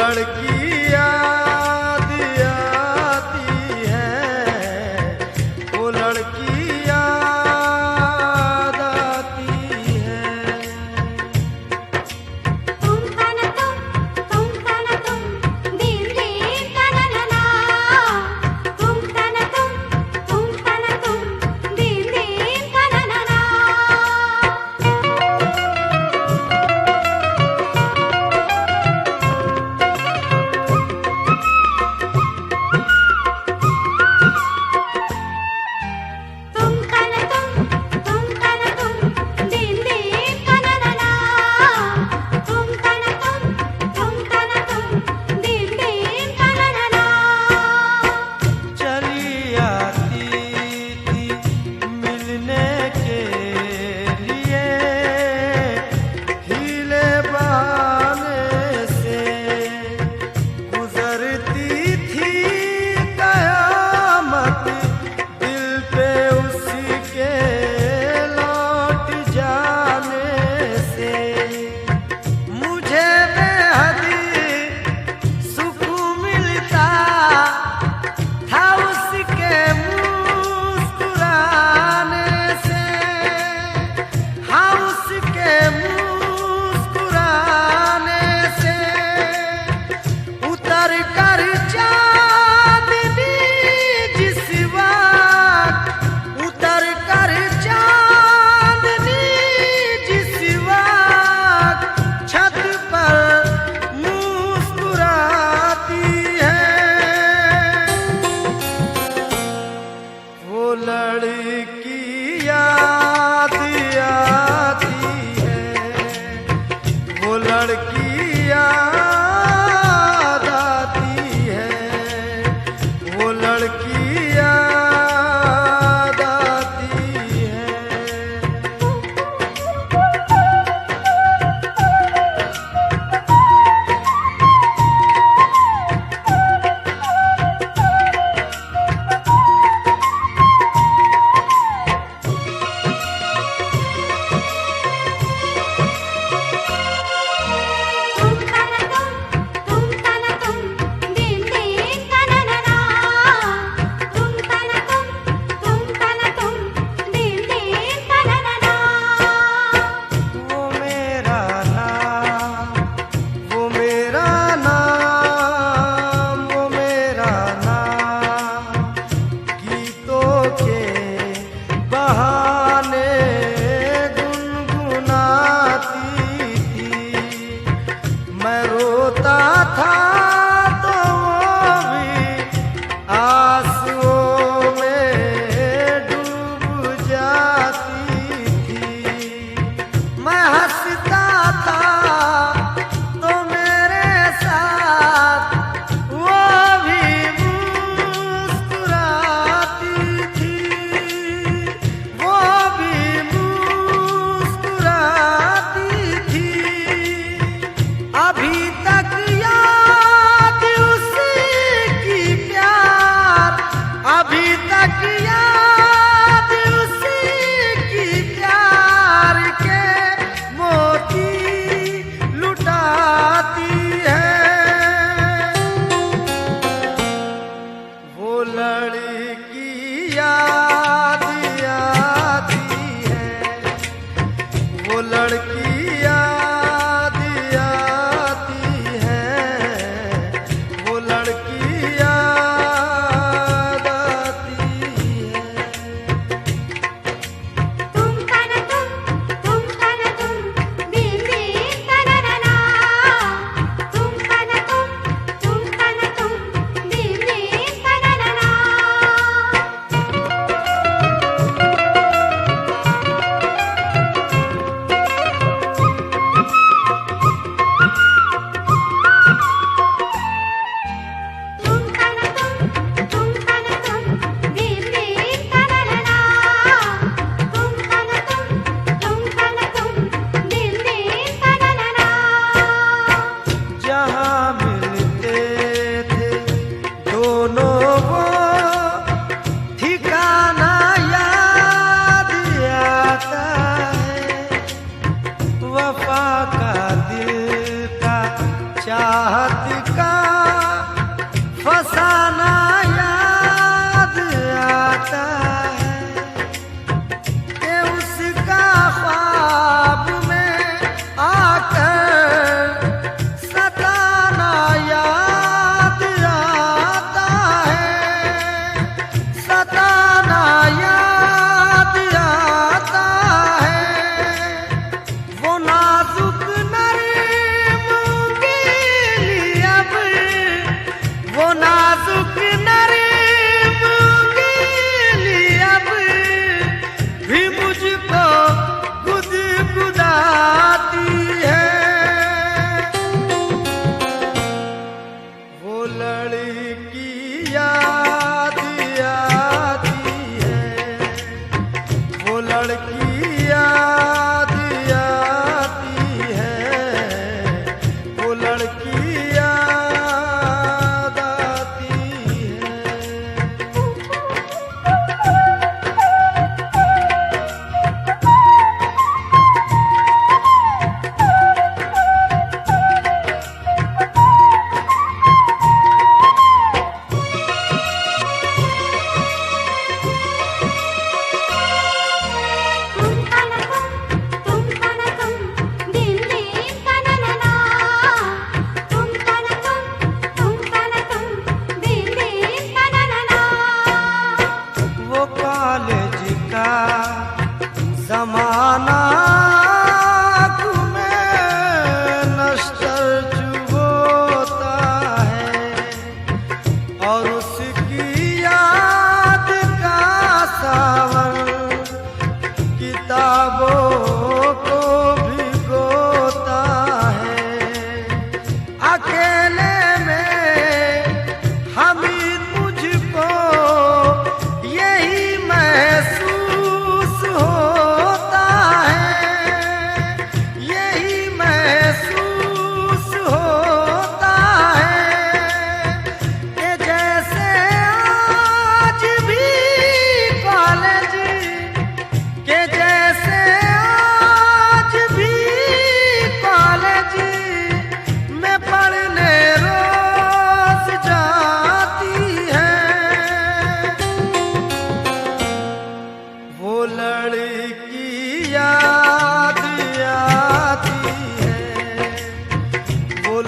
लड़की याद आती है, वो लड़की याद आती है। तुम तना तुम दिल दिल तना ना, तुम तना तुम दिल दिल तना ना। लड़की याद आती है, वो लड़की याद आती है, वो लड़की याद आती है। लड़की याद आती है, वो लड़की याद आती है, वो लड़की याद आती है। तुम तना तुम दिल दिल तना ना, तुम तना तुम दिल दिल तना ना। जहाँ मिलते थे दोनों वो ठिकाना याद आता है, वफा का दिल का चाहत का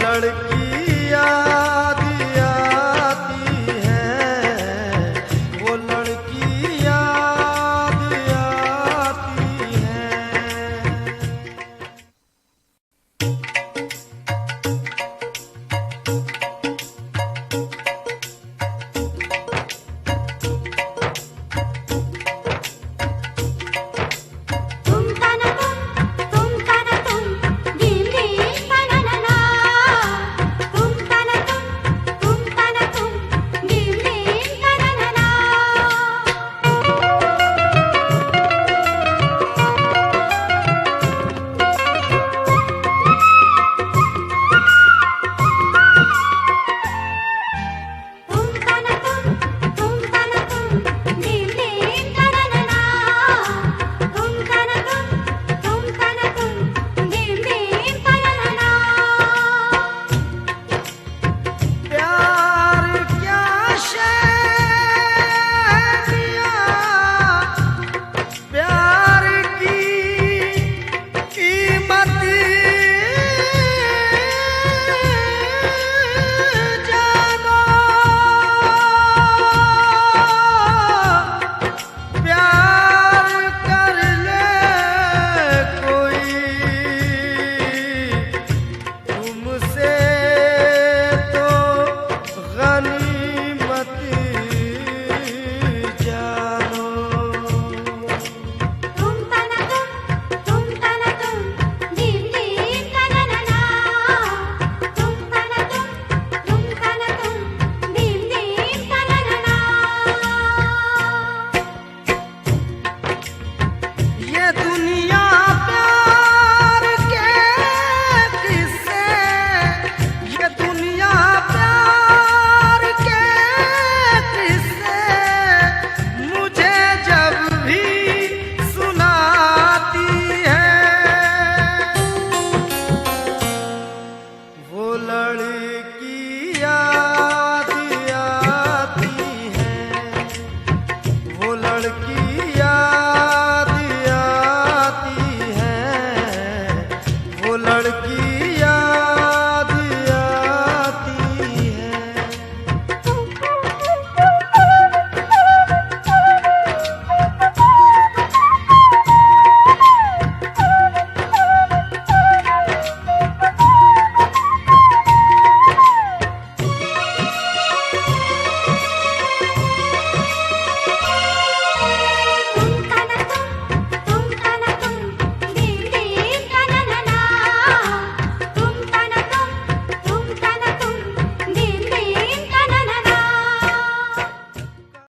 लड़की याद आती है, वो लड़की याद आती है। तुम तना तुम तना तुम धीम धीम तना ना ना। तुम तना तुम तना तुम धीम धीम तना ना ना। तुम तना तुम तना तुम धीम धीम तना ना ना। तुम तना तुम धीम धीम तना ना ना। प्यार क्या शैलिया, प्यार की कीमत जानो, प्यार कर ले कोई तुमसे तो गनीमत जानो। तुम तना तुम धीम धीम तना ना ना। तुम तना तुम धीम धीम तना ना ना। ये दुनिया प्यार के किस्से, ये दुनिया प्यार के किस्से मुझे जब भी सुनाती है, वो लड़की